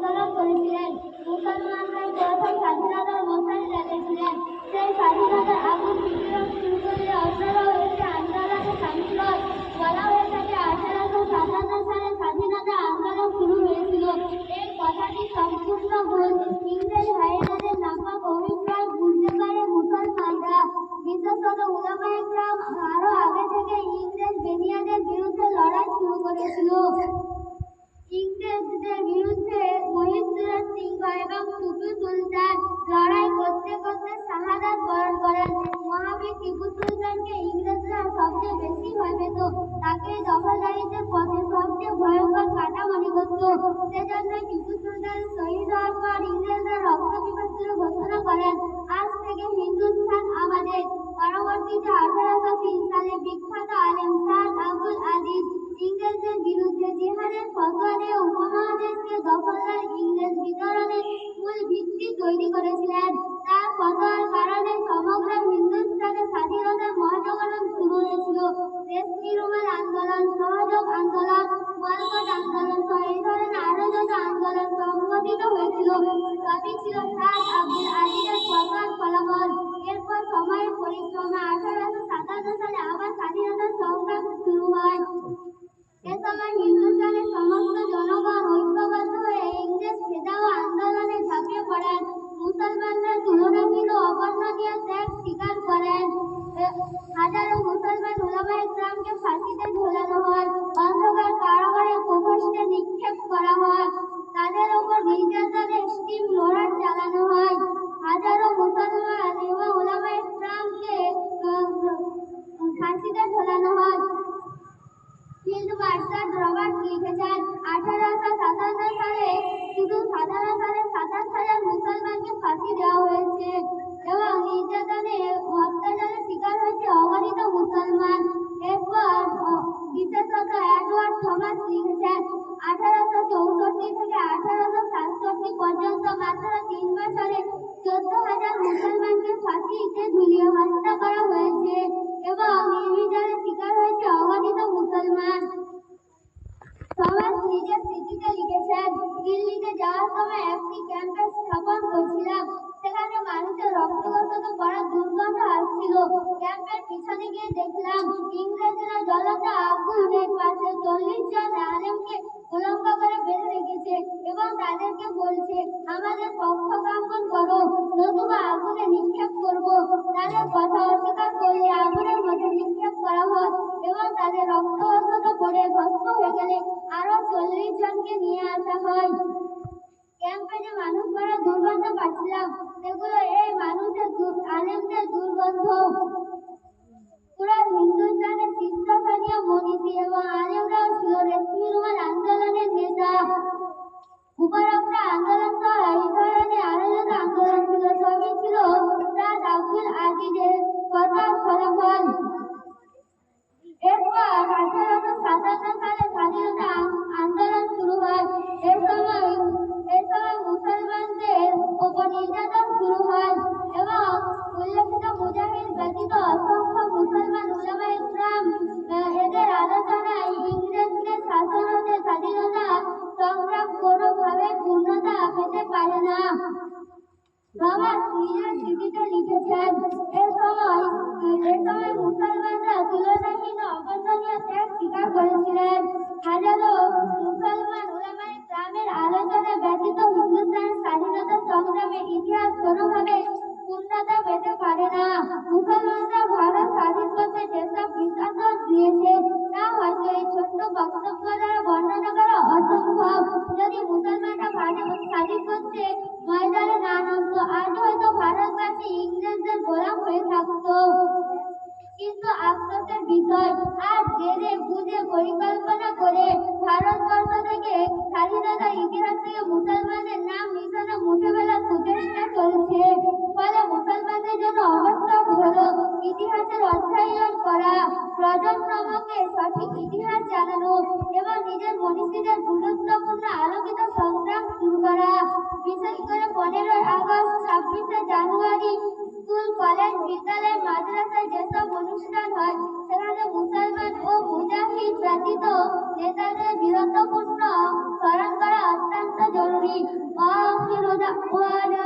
আন্দোলন করেছিলেন। মুসলমানরা প্রথম স্বাধীনতার মশাল জ্বালিয়েছিলেন। সেই স্বাধীনতার আগুন বিকিরণ শুরু করলে অন্যরাও এসে আন্দোলনে সামিল হয়। বলা হয়ে থাকে 1857 সালে স্বাধীনতা আন্দোলন শুরু হয়েছিল। এই কথাটি সম্পূর্ণ ভুল। ইংরেজ হায়নাদের নাপাক অভিপ্রায় বুঝতে পারে মুসলমানরা। বিশেষত উলামায়ে কেরাম আরো আগে থেকে ইংরেজ বেনিয়াদের বিরুদ্ধে লড়াই শুরু করেছিল। ইংরেজদের বিরুদ্ধে মহিউদ্দিন সিংহ এবং টিপু সুলতান লড়াই করতে করতে শাহাদাত বরণ করেন। মহাবীর টিপু সুলতানকে ইংরেজরা সবচেয়ে বেশি ভয় পেত। তাকে দখলদারিত্বের পথে সবচেয়ে ভয়ঙ্কর কাটা মনে করত। সেজন্য টিপু সুলতান শহীদ হওয়ার পর ইংরেজরা রক্ত বিপর্যয় ঘোষণা করেন, আজ থেকে হিন্দুস্তান আমাদের। পরবর্তীতে 1803 সালে বিখ্যাত আলেম শাহ আব্দুল আজিজ ইংরেজদের বিরুদ্ধে জিহাদের ফতোয়া দিয়ে উপমহাদেশকে দখলদার ইংরেজ বিতরণের মূল ভিত্তি তৈরি করেছিলেন। তার ফতোয়ার কারণে সমগ্র হিন্দুস্তানে স্বাধীনতার মহাজাগরণ শুরু হয়েছিল। রেশমি রুমাল আন্দোলন, সহযোগ আন্দোলন, বয়কট আন্দোলন সহ এই ধরনের আরো যত আন্দোলন সংগঠিত হয়েছিল সবই ছিল শাহ আব্দুল আজিজের ফতোয়ার ফলাফল। এরপর সময়ের পরিক্রমা 1857 সালে আবার স্বাধীনতার সংগ্রাম শুরু হয়। এ সময় হিন্দুস্তানের সমস্ত জনগণ ঐক্যবদ্ধ হয়ে ইংরেজ খেদাও আন্দোলনে ঝাঁপিয়ে পড়েন। মুসলমানরা তুলনাহীন ও অবর্ণনীয় ত্যাগ স্বীকার করেন। হাজারো মুসলমান উলামায়ে কেরামকে ফাঁসিতে ঝোলানো হয়, অন্ধকার কারাগারে প্রকোষ্ঠে নিক্ষেপ করা হয়, তাদের ওপর নির্যাতনের স্টিম লোডার চালানো হয়। হাজারো মুসলমান এবং উলামায়ে কেরামকে ফাঁসিতে ঝোলানো হয়। ফিল্ড মার্শাল রবার্ট লিখেছেন, 1857 সালে শুধু 27,000 মুসলমানকে ফাঁসি দেওয়া হয়েছে এবং নির্যাতনে অত্যাচারের শিকার হয়েছে অগণিত মুসলমান। এরপর বিশেষত এডওয়ার্ড থমাস লিখেছেন, 1864 থেকে 1867 পর্যন্ত মাত্র 3 বছরে 14,000 মুসলমানকে ফাঁসিতে ঝুলিয়ে হত্যা করা হয়েছে এবং নির্বিচারে শিকার হয়েছে অগণিত মুসলমান। থমাস নিজের চিঠিতে লিখেছেন, দিল্লিতে যাওয়ার সময় একটি ক্যাম্পে স্থাপন করছিলাম। সেখানে মানুষের রক্তগত বড় দুর্গন্ধ আসছিল। ক্যাম্পের পিছনে গিয়ে দেখলাম ইংরেজরা জ্বলন্ত আগুনের পাশে 40 জন আলেমকে উলঙ্গ করে বেঁধে রেখেছে এবং তাদেরকে বলছে, আমাদের পক্ষ কাম্পন করো, নতুবা আগুনে নিক্ষেপ করব। তাদের কথা অস্বীকার করলে আগুনের মধ্যে নিক্ষেপ করা হয় এবং তাদের রক্তগত পড়ে ভস্ম হয়ে গেলে আরো 40 জনকে নিয়ে আসা হয়। ক্যাম্পে যে মানুষ মারা দুর্গন্ধ পাচ্ছিলাম, সেগুলো এই মানুষের আলেমদের দুর্গন্ধ। পুরো হিন্দুস্তানের শীর্ষস্থানীয় মনীষী এবং আলেমরাও ছিল রেশমি রুমাল আন্দোলনের নেতা। উপরোক্ত আন্দোলন সহ এই ধরনের আরো যত আন্দোলন ছিল সবই ছিল শাহ আব্দুল আজিজের ফতোয়ার ফলাফল। এরপর 1857 সালে স্বাধীনতা আন্দোলন শুরু হয়। এই সময় মুসলমানদের উপর নির্যাতন শুরু হয় এবং উল্লেখিত মুজাহিদ ব্যতীত অসংখ্য মুসলমান উলামায়ে কেরাম এদের আলোচনায় ইংরেজদের শাসন হতে স্বাধীনতা সংগ্রাম কোনোভাবে পূর্ণতা পেতে পারে না। থমাস নিজের চিঠিতে লিখেছেন, এ সময় মুসলমানরা তুলনাহীন অবর্ণনীয় ত্যাগ স্বীকার করেছিলেন। হাজারো মুসলমান উলামায়ে কেরামের আলোচনা ব্যতীত হিন্দুস্তানের স্বাধীনতা সংগ্রামের ইতিহাস কোনোভাবে পূর্ণতা পেতে পারে না। মুসলমানরা ভারত স্বাধীন করতে যেসব নিদর্শন দিয়েছে তা হয়তো এই ছোট্ট বক্তব্য দ্বারা বর্ণনা করা অসম্ভব। যদি মুসলমানরা ভারত স্বাধীন করতে ময়দানে না নামতো, আজ হয়তো ভারতবাসী ইংরেজদের গোলাম হয়ে থাকতো। কিন্তু আফসোসের বিষয়, আজ জেনে বুঝে পরিকল্পনা করে ভারতবর্ষ থেকে স্বাধীনতার ইতিহাস থেকে মুসলমানদের নাম নিশানা মুছে ফেলার প্রচেষ্টা চলছে। ফলে মুসলমানদের জন্য অবস্থা হলো ইতিহাসের অধ্যয়ন করা, প্রজন্মকে সঠিক ইতিহাস জানানো এবং নিজের মনীষীদের গুরুত্বপূর্ণ আলোকিত সংগ্রাম শুরু করা। বিশেষ করে 15ই আগস্ট, 26শে জানুয়ারি স্কুল, কলেজ, বিদ্যালয়, মাদ্রাসায় যেসব অনুষ্ঠান হয় সেখানে মুসলমান ও মুজাহিদ ব্যতীত নেতাদের বীরত্বপূর্ণ স্মরণ করা অত্যন্ত জরুরি। আখিরু দাওয়ানা